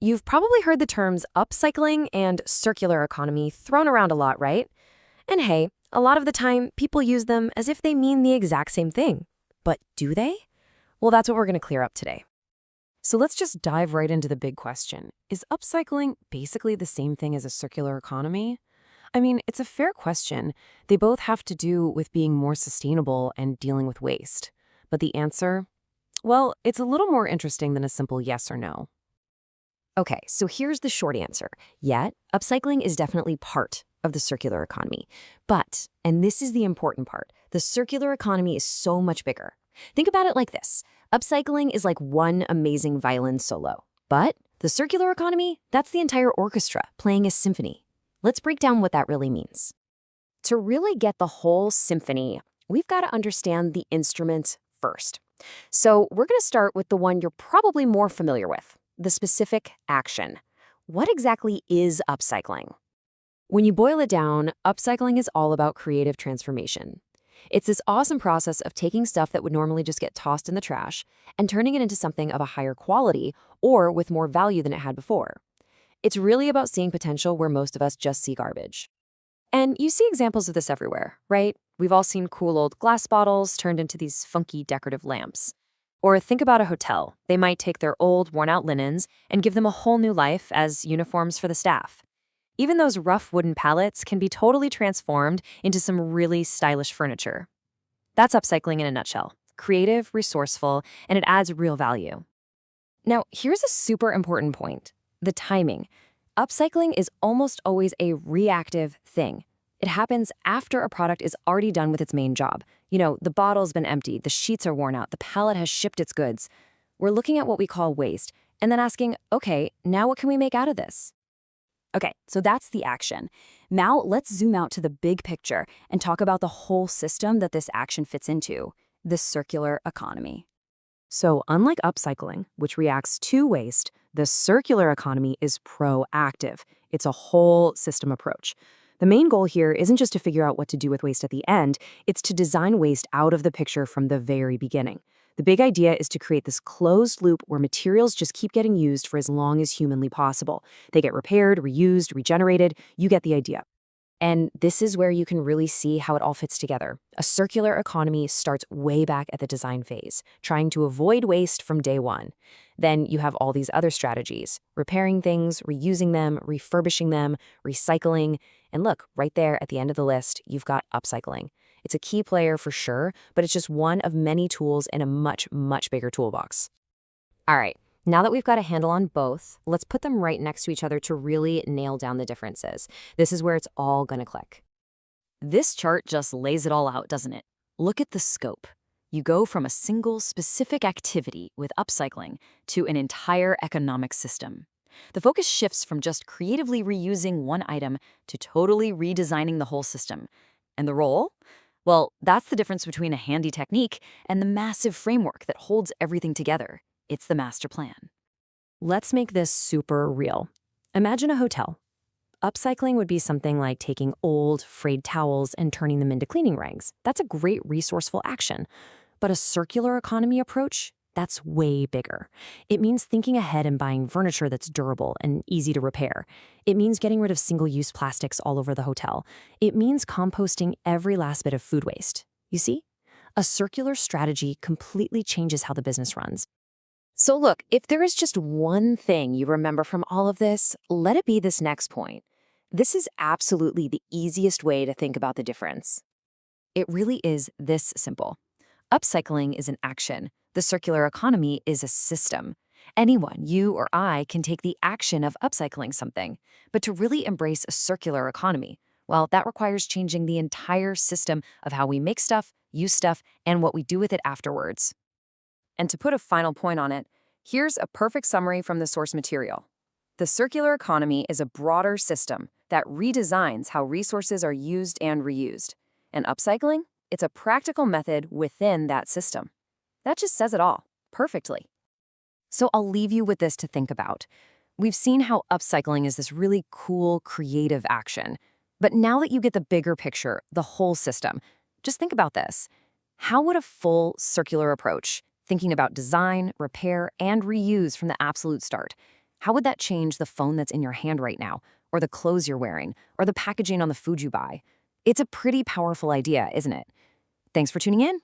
You've probably heard the terms upcycling and circular economy thrown around a lot, right? And hey, a lot of the time, people use them as if they mean the exact same thing. But do they? Well, that's what we're going to clear up today. So let's just dive right into the big question. Is upcycling basically the same thing as a circular economy? I mean, it's a fair question. They both have to do with being more sustainable and dealing with waste. But the answer? Well, it's a little more interesting than a simple yes or no. Okay, so here's the short answer. Yet, upcycling is definitely part of the circular economy. But, and this is the important part, the circular economy is so much bigger. Think about it like this. Upcycling is like one amazing violin solo. But the circular economy, that's the entire orchestra playing a symphony. Let's break down what that really means. To really get the whole symphony, we've got to understand the instruments first. So we're going to start with the one you're probably more familiar with, the specific action. What exactly is upcycling? When you boil it down, upcycling is all about creative transformation. It's this awesome process of taking stuff that would normally just get tossed in the trash and turning it into something of a higher quality or with more value than it had before. It's really about seeing potential where most of us just see garbage. And you see examples of this everywhere, right? We've all seen cool old glass bottles turned into these funky decorative lamps. Or think about a hotel. They might take their old, worn-out linens and give them a whole new life as uniforms for the staff. Even those rough wooden pallets can be totally transformed into some really stylish furniture. That's upcycling in a nutshell. Creative, resourceful, and it adds real value. Now, here's a super important point. The timing. Upcycling is almost always a reactive thing. It happens after a product is already done with its main job. The bottle's been emptied, the sheets are worn out, the pallet has shipped its goods. We're looking at what we call waste, and then asking, okay, now what can we make out of this? Okay, so that's the action. Now let's zoom out to the big picture and talk about the whole system that this action fits into, the circular economy. So unlike upcycling, which reacts to waste, the circular economy is proactive. It's a whole system approach. The main goal here isn't just to figure out what to do with waste at the end, it's to design waste out of the picture from the very beginning. The big idea is to create this closed loop where materials just keep getting used for as long as humanly possible. They get repaired, reused, regenerated. You get the idea. And this is where you can really see how it all fits together. A circular economy starts way back at the design phase, trying to avoid waste from day one. Then you have all these other strategies, repairing things, reusing them, refurbishing them, recycling. And look, right there at the end of the list, you've got upcycling. It's a key player for sure, but it's just one of many tools in a much, much bigger toolbox. All right, now that we've got a handle on both, let's put them right next to each other to really nail down the differences. This is where it's all gonna click. This chart just lays it all out, doesn't it? Look at the scope. You go from a single specific activity with upcycling to an entire economic system. The focus shifts from just creatively reusing one item to totally redesigning the whole system. And the role? Well, that's the difference between a handy technique and the massive framework that holds everything together. It's the master plan. Let's make this super real. Imagine a hotel. Upcycling would be something like taking old, frayed towels and turning them into cleaning rags. That's a great resourceful action. But a circular economy approach, that's way bigger. It means thinking ahead and buying furniture that's durable and easy to repair. It means getting rid of single-use plastics all over the hotel. It means composting every last bit of food waste. You see? A circular strategy completely changes how the business runs. So look, if there is just one thing you remember from all of this, let it be this next point. This is absolutely the easiest way to think about the difference. It really is this simple. Upcycling is an action. The circular economy is a system. Anyone, you or I, can take the action of upcycling something. But to really embrace a circular economy, well, that requires changing the entire system of how we make stuff, use stuff, and what we do with it afterwards. And to put a final point on it, here's a perfect summary from the source material. The circular economy is a broader system that redesigns how resources are used and reused. And upcycling? It's a practical method within that system. That just says it all, perfectly. So I'll leave you with this to think about. We've seen how upcycling is this really cool, creative action. But now that you get the bigger picture, the whole system, just think about this. How would a full circular approach, thinking about design, repair, and reuse from the absolute start, How would that change the phone that's in your hand right now, or the clothes you're wearing, or the packaging on the food you buy? It's a pretty powerful idea, isn't it? Thanks for tuning in.